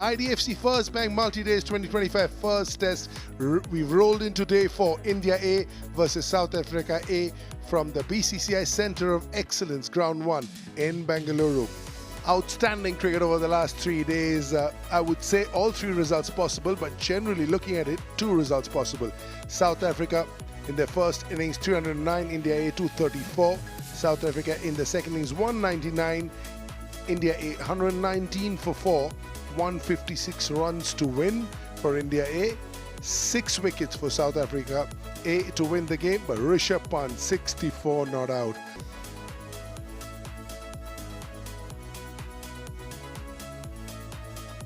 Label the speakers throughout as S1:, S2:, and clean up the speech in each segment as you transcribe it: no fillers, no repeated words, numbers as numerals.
S1: IDFC First Bank Multi-Days 2025 first test. We've rolled into day 4. India A versus South Africa A from the BCCI Centre of Excellence, Ground 1 in Bengaluru. Outstanding cricket over the last 3 days. I would say all 3 results possible, but generally looking at it, 2 results possible. South Africa in their first innings 309, India A 234. South Africa in the second innings 199, India A 119 for 4, 156 runs to win for India A. 6 wickets for South Africa A to win the game, but Rishabh Pant 64 not out.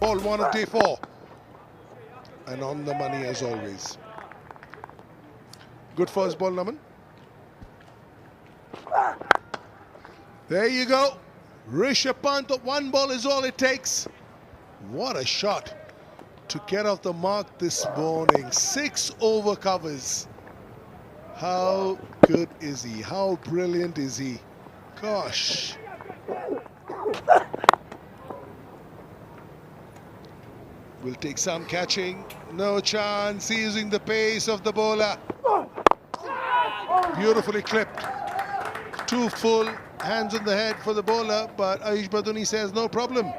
S1: Ball 1 of day 4, and on the money as always. Good first ball, Naman. There you go. Rishabh Pant, 1 ball is all it takes. What a shot to get off the mark this morning. 6 over covers. How good is he? How brilliant is he? Gosh. Will take some catching. No chance. He's using the pace of the bowler. Beautifully clipped. 2 full. Hands on the head for the bowler, but Ayush Baduni says no problem.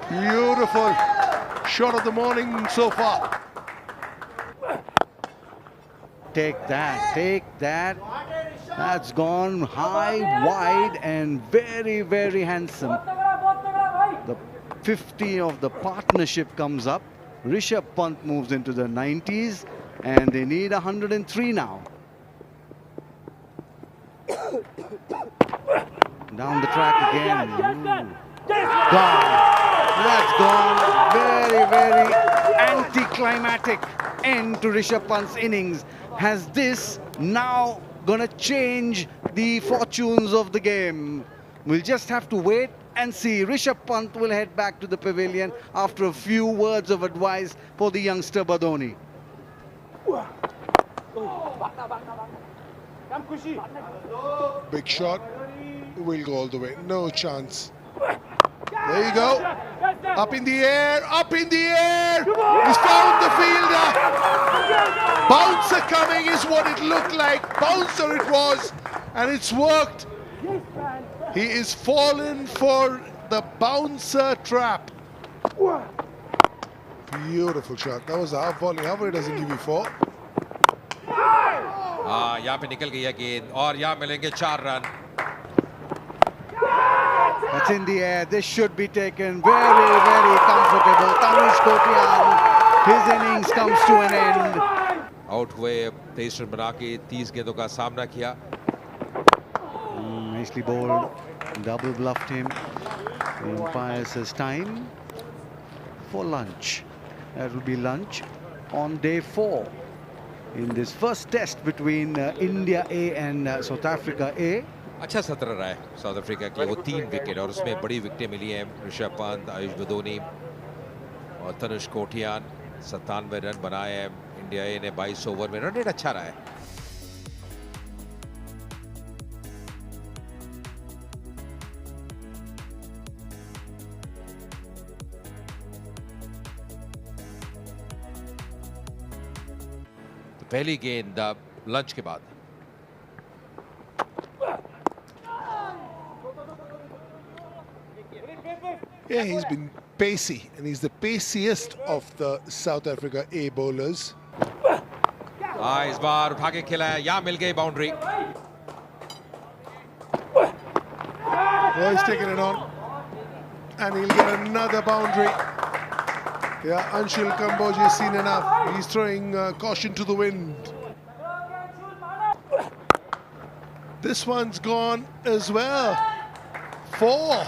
S1: Beautiful shot of the morning so far.
S2: Take that, take that. That's gone high, wide, and very, very handsome. The 50 of the partnership comes up. Rishabh Pant moves into the 90s, and they need 103 now. Down the track again. Gone. That's gone. Very, very anticlimactic end to Rishabh Pant's innings. Has this now gonna change the fortunes of the game? We'll just have to wait and see. Rishabh Pant will head back to the pavilion after a few words of advice for the youngster Badoni.
S1: Big shot. Will go all the way. No chance. There you go. Up in the air. Up in the air. He's found the fielder. Bouncer coming is what it looked like. Bouncer it was. And it's worked. He is fallen for the bouncer trap. Beautiful shot. That was a half volley. How it doesn't give you 4.
S3: हाँ यहाँ पे निकल गई है गेंद और यहाँ मिलेंगे 4 run.
S2: That's in the air. This should be taken very, very comfortable. Tanush Kotian, his innings comes to an end.
S3: Out हुए 23 रन बना के 30 गेंदों का सामना किया.
S2: Nicely bowled. Double bluffed him. The umpire says time for lunch. That will be lunch on day 4 in this first test between India A and South Africa A.
S3: अच्छा सत्र रहा है साउथ अफ्रीका के लिए. वो 3 विकेट और उसमें बड़ी विकेटें मिली हैं. ऋषभ पंत, आयुष बदोनी और तनुष कोटियान. 97 रन बनाए हैं. इंडिया ए ने 22 ओवर में. रन रेट अच्छा रहा है. तो पहली गेंद लंच के बाद.
S1: Yeah, he's been pacey, and he's the paciest of the South Africa A bowlers.
S3: हाँ इस बार उठा के खेला है. यहाँ मिल गई boundary.
S1: Oh, he's taking it on, and he'll get another boundary. Yeah, Anshul Kamboj has seen enough. He's throwing caution to the wind. This one's gone as well. 4.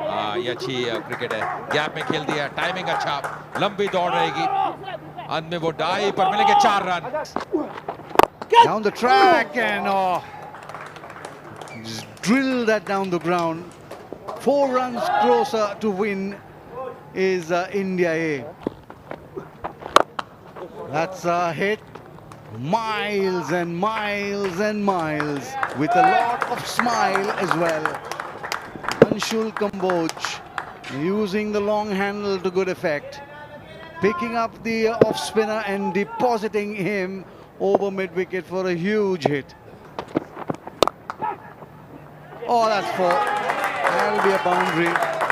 S3: हाँ ये अच्छी क्रिकेट है. गैप में खेल दिया. टाइमिंग अच्छा. लंबी दौड़ रहेगी. अंत में वो डाई पर मिलेंगे 4 run.
S2: Down the track and just drill that down the ground. 4 runs closer to win is India A. That's a hit. Miles and miles and miles with a lot of smile as well. Anshul Kamboj using the long handle to good effect, picking up the off spinner and depositing him over mid-wicket for a huge hit. Oh, that's four. That'll be a boundary.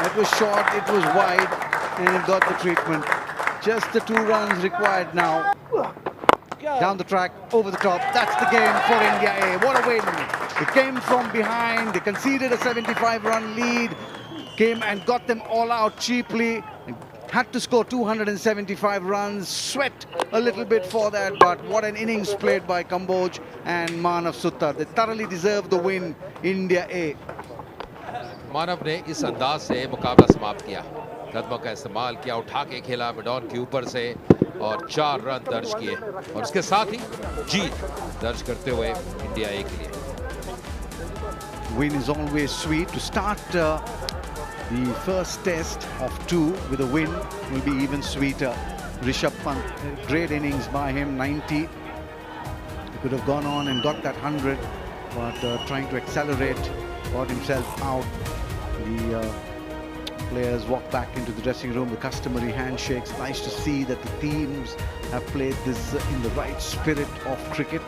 S2: It was short, it was wide, and it got the treatment. Just the 2 runs required now. Down the track, over the top. That's the game for India A. What a win. They came from behind. They conceded a 75-run lead. Came and got them all out cheaply. Had to score 275 runs. Sweat a little bit for that, but what an innings played by Kamboj and Manav Suttar. They thoroughly deserve the win, India A.
S3: मानव ने इस अंदाज से मुकाबला समाप्त किया, कदमों का इस्तेमाल किया, उठा के खेला मिड ऑन के ऊपर से और 4 रन दर्ज किए और उसके साथ ही जीत दर्ज करते हुए इंडिया ए के लिए.
S2: Win is always sweet. To start the first test of 2 with a win will be even sweeter. Rishabh Pant, great innings by him, 90. He could have gone on and got that 100, but trying to accelerate, got himself out. The players walk back into the dressing room, the customary handshakes. Nice to see that the teams have played this in the right spirit of cricket.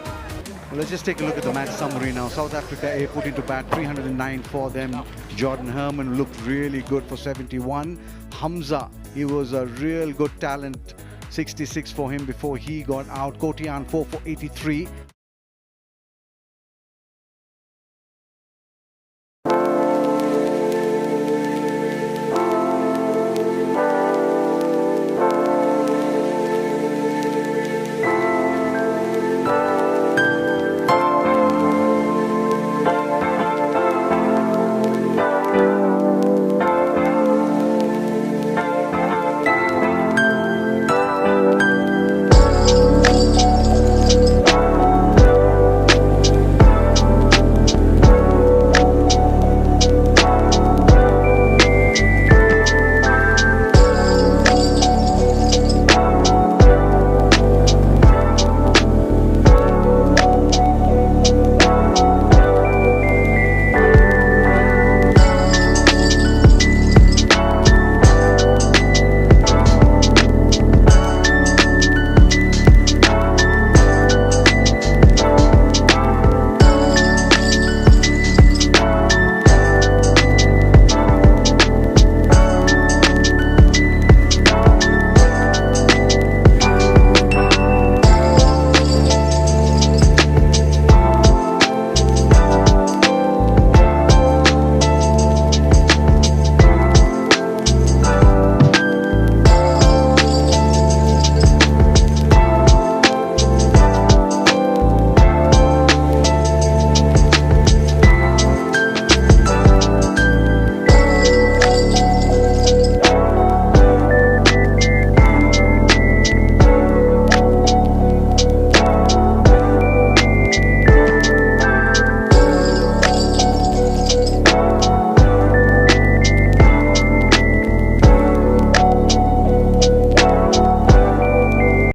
S2: Well, let's just take a look at the match summary now. South Africa A put into bat, 309 for them. Jordan Herman looked really good for 71. Hamza, he was a real good talent. 66 for him before he got out. Kotian 4 for 83.